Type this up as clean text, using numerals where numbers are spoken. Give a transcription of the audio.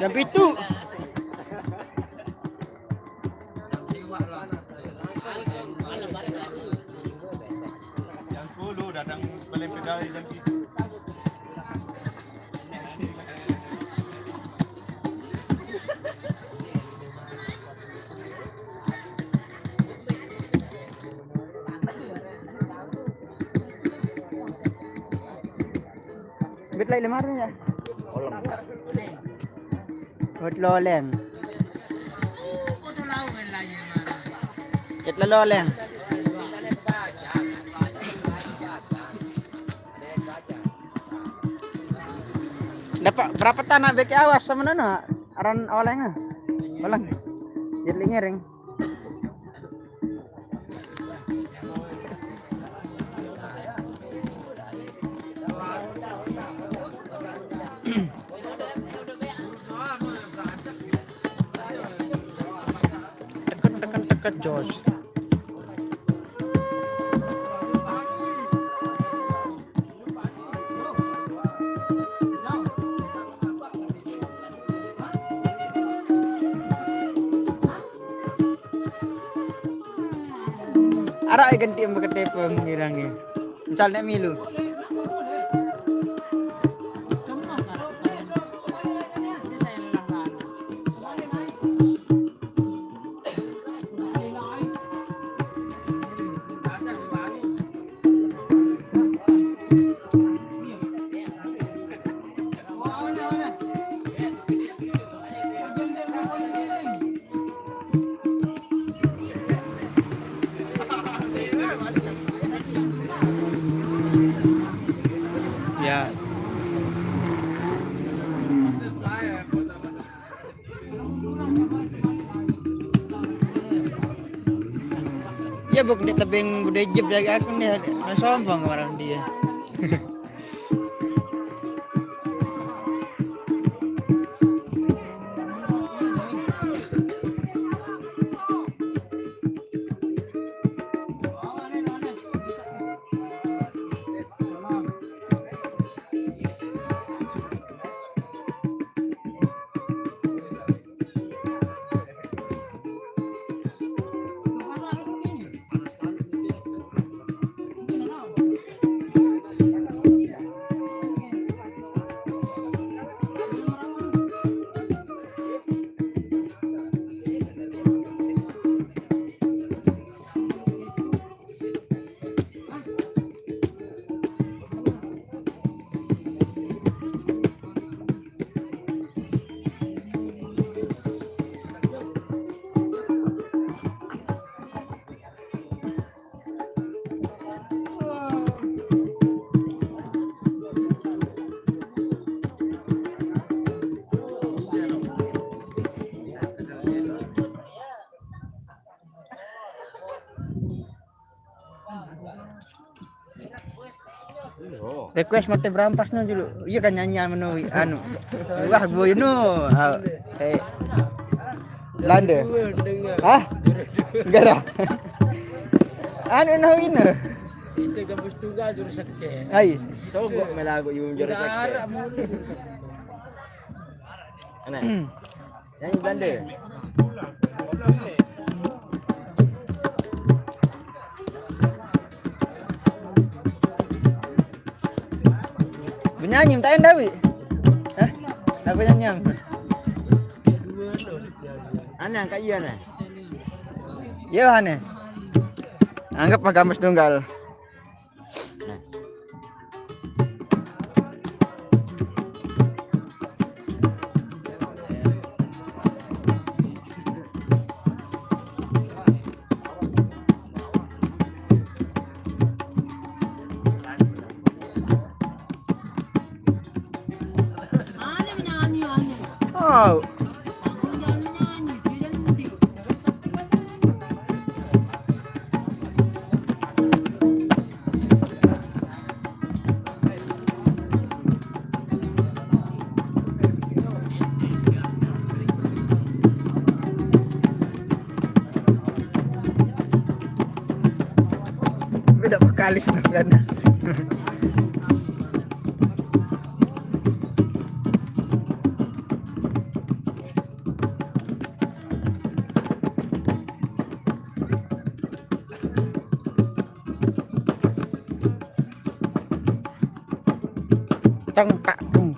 Jam itu. Jam 10 datang balik pedal jam itu. Bit lagi lemar ya. Bit loleng. Bit loleng. Dapat berapa tanah beki awas sama nana aran olengnya. Olang. Jadi ngering. Tekan Jos. Ara ganti ang magkate pangirangnya. Misalnya milu. Ya. Ya buk di tebing budaya jeb jaga aku nih sombong kemarin dia. Request mate berampas no dulu. Iya kan nyanyian menu anu. Wah boy no. Lande. Hah? Enggak dah. Anu no ini. Itu gabus tuga juru sakit. Ai. Sogok melago yung juru sakit. Ana. Yang Belanda. Benyanyi tak endah wi. Hah? Apa nyanyi? Ana kak iya na. Iya hane. Anggap pagamus tunggal. Oh. Beda pekalis na gana. tong tak tung.